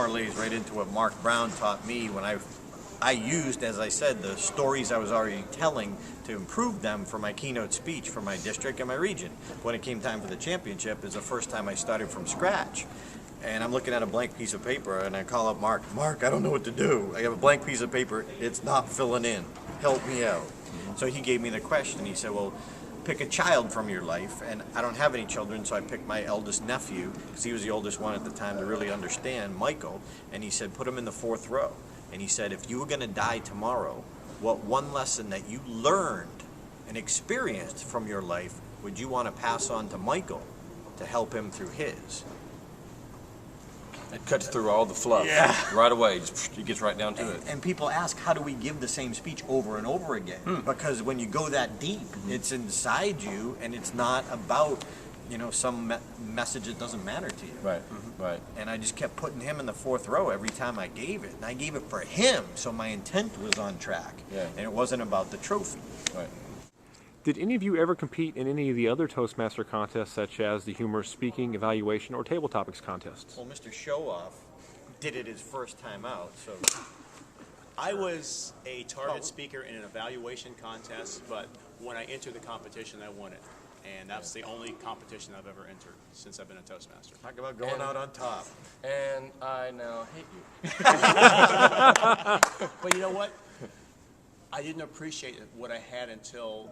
parlays right into what Mark Brown taught me when I used, as I said, the stories I was already telling to improve them for my keynote speech for my district and my region. When it came time for the championship, is the first time I started from scratch. And I'm looking at a blank piece of paper, and I call up Mark. Mark, I don't know what to do. I have a blank piece of paper. It's not filling in. Help me out. So he gave me the question. He said, well, pick a child from your life. And I don't have any children, so I picked my eldest nephew, because he was the oldest one at the time to really understand, Michael. And he said, put him in the 4th row. And he said, if you were going to die tomorrow, what one lesson that you learned and experienced from your life would you want to pass on to Michael to help him through his? It cuts through all the fluff right away. It gets right down to it. And people ask, how do we give the same speech over and over again? Because when you go that deep, it's inside you, and it's not about, you know, some message that doesn't matter to you. Right, right. And I just kept putting him in the 4th row every time I gave it. And I gave it for him, so my intent was on track. Yeah. And it wasn't about the trophy. Right. Did any of you ever compete in any of the other Toastmaster contests, such as the humor, speaking, evaluation, or table topics contests? Well, Mr. Showoff did it his first time out, so... I was a target speaker in an evaluation contest, but when I entered the competition, I won it. And that's the only competition I've ever entered since I've been a Toastmaster. Talk about going out on top. And I now hate you. But you know what? I didn't appreciate what I had until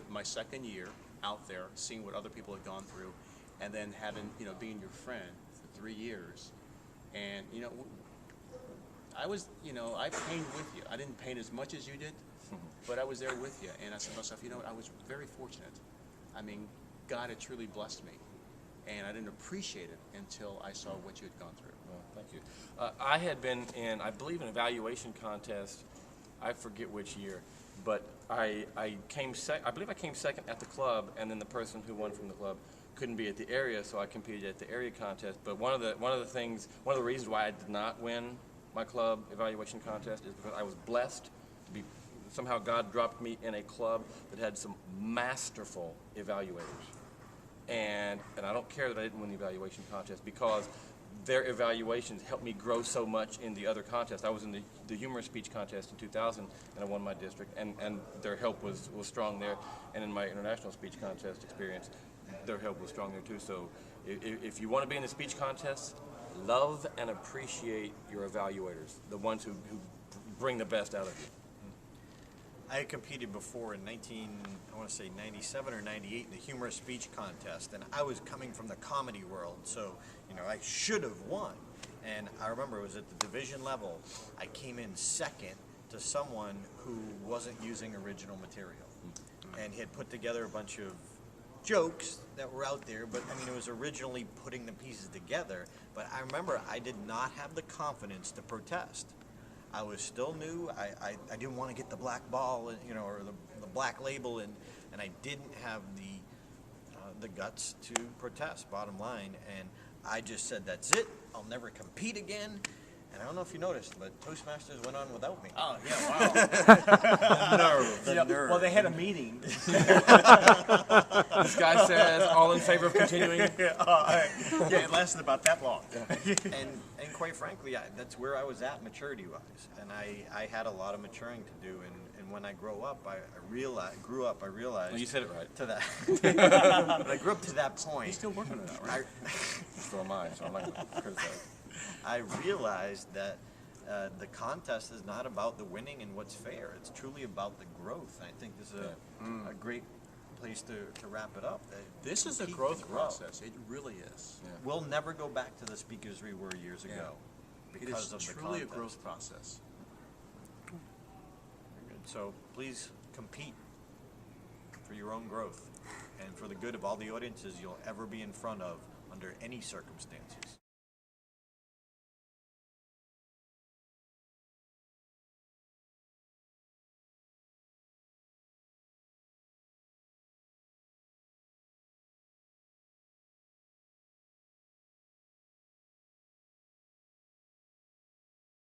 my 2nd year out there, seeing what other people had gone through, and then having, you know, being your friend for 3 years. And, you know, I was, you know, I painted with you. I didn't paint as much as you did, but I was there with you. And I said to myself, you know what, I was very fortunate. I mean, God had truly blessed me. And I didn't appreciate it until I saw what you had gone through. Well, thank you. I had been in, I believe, an evaluation contest. I forget which year, but I believe I came second at the club, and then the person who won from the club couldn't be at the area, so I competed at the area contest. But one of the reasons why I did not win my club evaluation contest is because I was blessed to be, somehow God dropped me in a club that had some masterful evaluators. And I don't care that I didn't win the evaluation contest, because their evaluations helped me grow so much in the other contests. I was in the humorous speech contest in 2000, and I won my district, and their help was strong there. And in my international speech contest experience, their help was strong there too. So if you want to be in the speech contest, love and appreciate your evaluators, the ones who bring the best out of you. I had competed before in 97 or 98 in the humorous speech contest, and I was coming from the comedy world, so, you know, I should have won. And I remember it was at the division level. I came in second to someone who wasn't using original material, and he had put together a bunch of jokes that were out there, but I mean, it was originally putting the pieces together. But I remember I did not have the confidence to protest. I was still new. I didn't want to get the black ball, you know, or the black label, and I didn't have the guts to protest, bottom line. And I just said, that's it. I'll never compete again. And I don't know if you noticed, but Toastmasters went on without me. Oh, yeah, wow. The nerve. Well, they had a meeting. This guy says, all in favor of continuing? Yeah, it lasted about that long. And quite frankly, that's where I was at maturity-wise. And I had a lot of maturing to do. And when I grew up, I realized. Well, you said it right. To that. But I grew up to that point. He's still working on that, right? So am I, so I'm not going to criticize. I realized that the contest is not about the winning and what's fair. It's truly about the growth. And I think this is a great place to wrap it up. This is a growth process. It really is. Yeah. We'll never go back to the speakers we were years ago because of the contest. It is truly a growth process. Very good. So please compete for your own growth and for the good of all the audiences you'll ever be in front of under any circumstances.